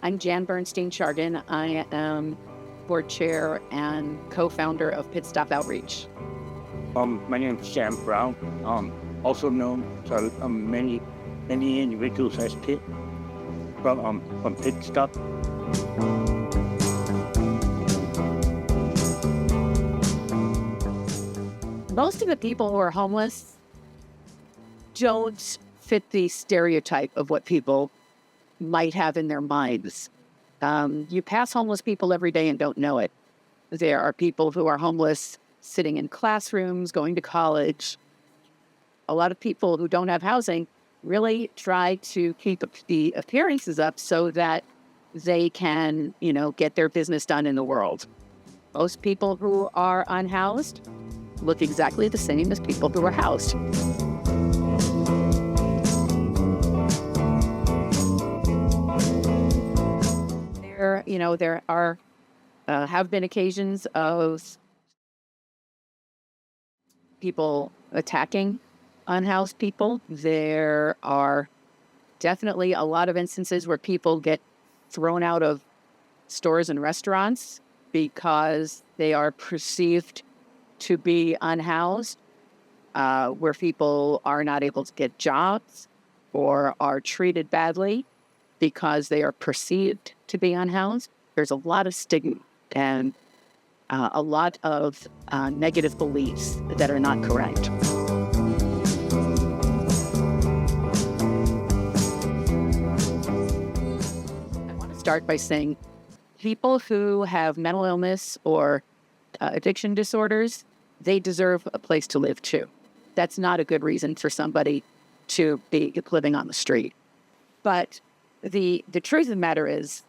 I'm Jan Bernstein Chargin. I am board chair and co-founder of Pitstop Outreach. My name is Sam Brown, also known to many individuals as Pit from Pitstop. Most of the people who are homeless don't fit the stereotype of what people might have in their minds. You pass homeless people every day and don't know it. There are people who are homeless sitting in classrooms, going to college. A lot of people who don't have housing really try to keep the appearances up so that they can, get their business done in the world. Most people who are unhoused look exactly the same as people who are housed. There are have been occasions of people attacking unhoused people. There are definitely a lot of instances where people get thrown out of stores and restaurants because they are perceived to be unhoused, where people are not able to get jobs or are treated badly because they are perceived to be unhoused. There's a lot of stigma and a lot of negative beliefs that are not correct. I want to start by saying people who have mental illness or addiction disorders, they deserve a place to live too. That's not a good reason for somebody to be living on the street. But the truth of the matter is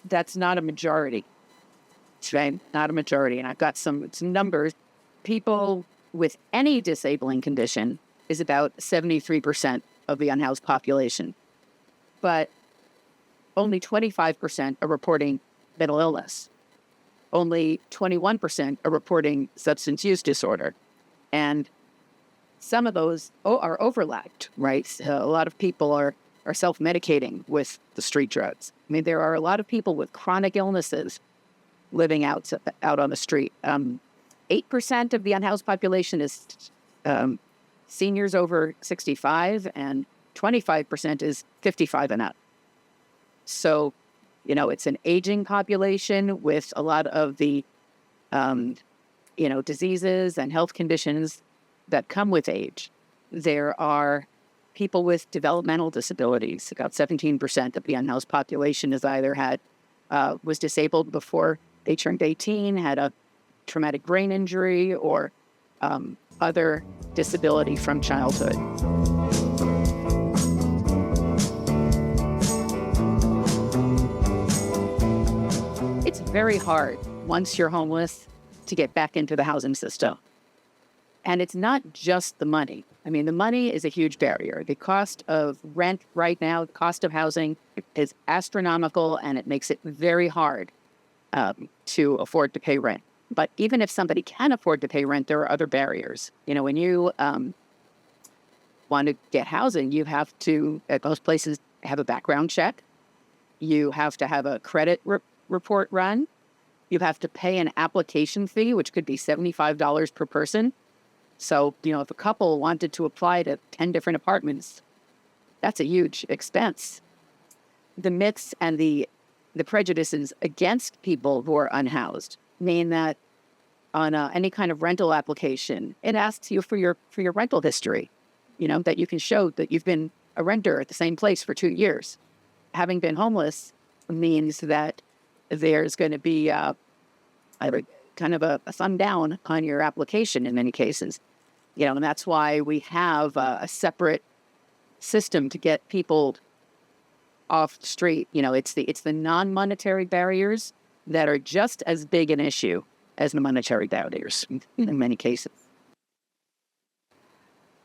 that's not a majority. Right? Not a majority. And I've got some numbers. People with any disabling condition is about 73% of the unhoused population. But only 25% are reporting mental illness. Only 21% are reporting substance use disorder. And some of those are overlapped, right? So a lot of people are self-medicating with the street drugs. I mean, there are a lot of people with chronic illnesses living out on the street. 8% of the unhoused population is seniors over 65, and 25% is 55 and up. So, it's an aging population with a lot of the, diseases and health conditions that come with age. There are people with developmental disabilities. About 17% of the unhoused population has either was disabled before they turned 18, had a traumatic brain injury, or other disability from childhood. It's very hard once you're homeless to get back into the housing system. And it's not just the money. I mean, the money is a huge barrier. The cost of rent right now, the cost of housing is astronomical, and it makes it very hard to afford to pay rent. But even if somebody can afford to pay rent, there are other barriers. When you want to get housing, you have to, at most places, have a background check. You have to have a credit report run. You have to pay an application fee, which could be $75 per person. So, if a couple wanted to apply to 10 different apartments, that's a huge expense. The myths and the prejudices against people who are unhoused mean that on any kind of rental application, it asks you for your rental history, that you can show that you've been a renter at the same place for 2 years. Having been homeless means that there's going to be kind of a thumb down on your application in many cases. And that's why we have a separate system to get people off the street. It's the non-monetary barriers that are just as big an issue as the monetary barriers in many cases.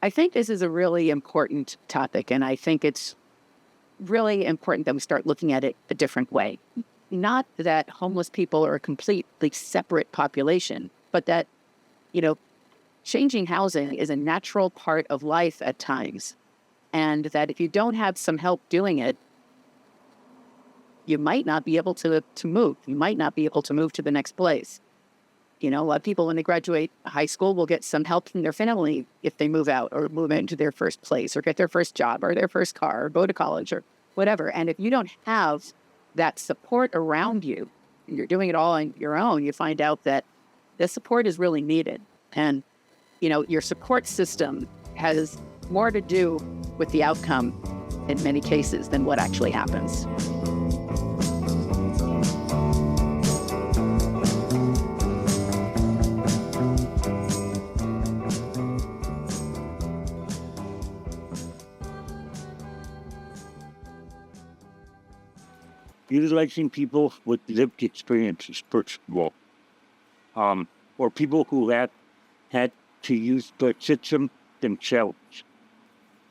I think this is a really important topic, and I think it's really important that we start looking at it a different way. Not that homeless people are a completely separate population, but that, changing housing is a natural part of life at times. And that if you don't have some help doing it, you might not be able to move. You might not be able to move to the next place. You know, a lot of people, when they graduate high school, will get some help from their family if they move out or move into their first place or get their first job or their first car or go to college or whatever. And if you don't have that support around you, and you're doing it all on your own, you find out that the support is really needed. And, you know, your support system has more to do with the outcome in many cases than what actually happens. Utilizing people with lived experiences, first of all, or people who have had to use the system themselves,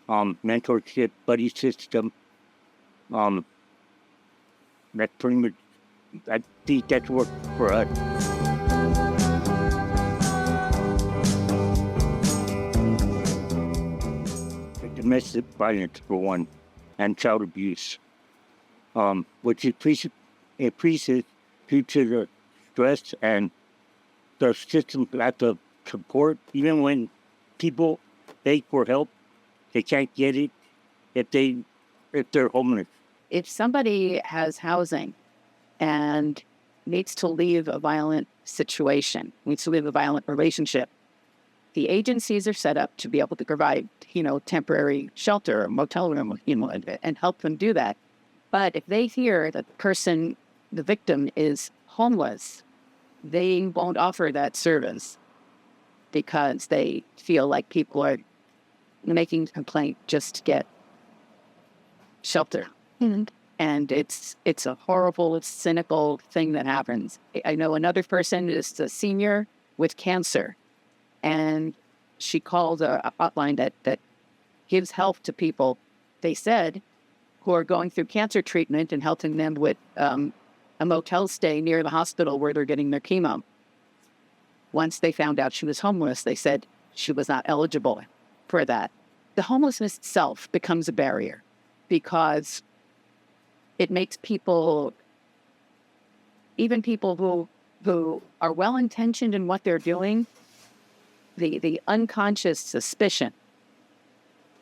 mentorship, buddy system. That's pretty much, I think that's worked for us. Domestic violence, for one, and child abuse. Which increases due to the stress and the system's lack of support. Even when people beg for help, they can't get it if they're homeless. If somebody has housing and needs to leave a violent situation, needs to leave a violent relationship, the agencies are set up to be able to provide, you know, temporary shelter, motel room, you know, and help them do that. But if they hear that the victim is homeless, they won't offer that service because they feel like people are making a complaint just to get shelter. And it's a horrible, it's cynical thing that happens. I know another person is a senior with cancer, and she called a hotline that gives help to people, they said, who are going through cancer treatment and helping them with a motel stay near the hospital where they're getting their chemo. Once they found out she was homeless, they said she was not eligible for that. The homelessness itself becomes a barrier because it makes people, even people who are well-intentioned in what they're doing, the unconscious suspicion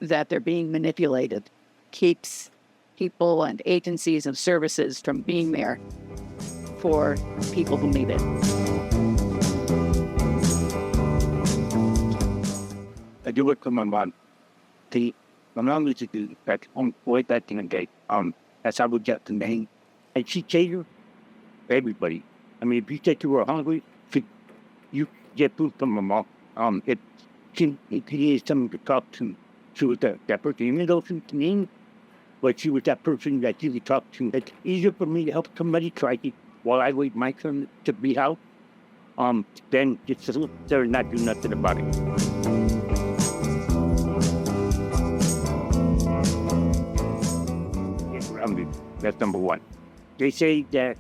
that they're being manipulated keeps people and agencies and services from being there for people who need it. I do it for my mom. My mom used to do that way back in the day. That's how we get the name. And she catered for everybody. I mean, if you said you were hungry, you get food from my mom. If she needed someone to talk to, she was that person. Even though she was mean, but she was that person that you could talk to. It's easier for me to help somebody try to, while I wait my turn to be out, than just sit there and not do nothing about it. Get grounded. That's number one. They say that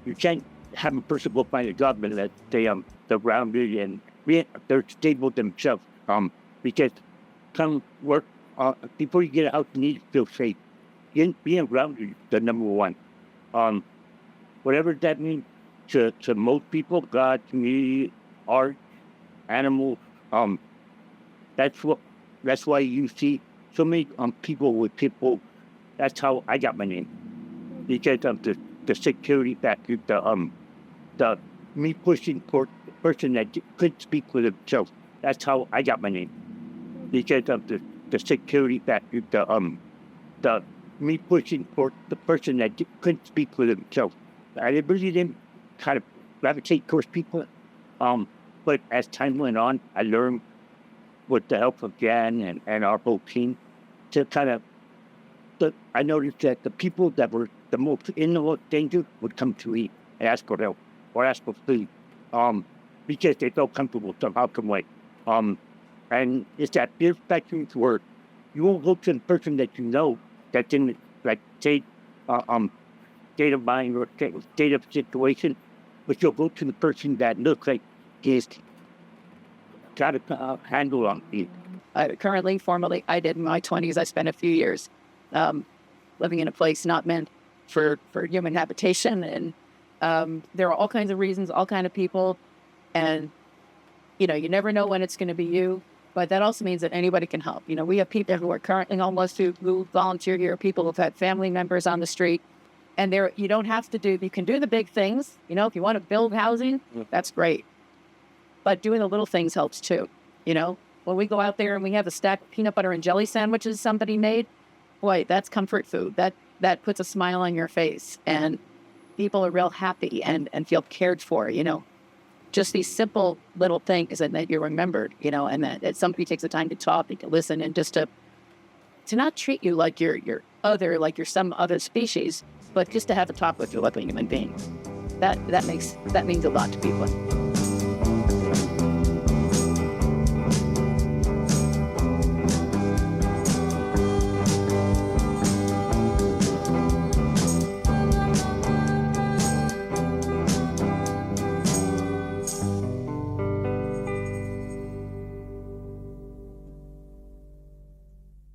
you can't have a person go find a job unless they're grounded and they're stable themselves. Because come work. Before you get out, you need to feel safe. Being grounded is the number one. Whatever that means to most people, God, community, art, animals. That's why you see so many people with people. That's how I got my name, because of the security factor, the me pushing for the person that couldn't speak for themselves. That's how I got my name, because of the security factor, the me pushing for the person that couldn't speak for themselves. I really didn't kind of gravitate towards people. But as time went on, I learned with the help of Jan and our whole team to kind of, I noticed that the people that were the most in the most danger would come to me and ask for help or ask for food, because they felt comfortable somehow, some way. And it's that fear factor where you won't go to the person that you know that's in, like, state of mind or state of situation, but you'll go to the person that looks like he's got a handle on it. Formerly, I did in my 20s. I spent a few years living in a place not meant for human habitation. And there are all kinds of reasons, all kinds of people. And, you never know when it's going to be you. But that also means that anybody can help. We have people who are currently homeless who volunteer here, people who've had family members on the street. And you don't have to you can do the big things. If you want to build housing, that's great. But doing the little things helps too. When we go out there and we have a stack of peanut butter and jelly sandwiches somebody made, boy, that's comfort food. That puts a smile on your face. And people are real happy and feel cared for, Just these simple little things and that you're remembered, and that somebody takes the time to talk and to listen and just to not treat you like you're like you're some other species, but just to have a talk with you like a human being. That means a lot to people.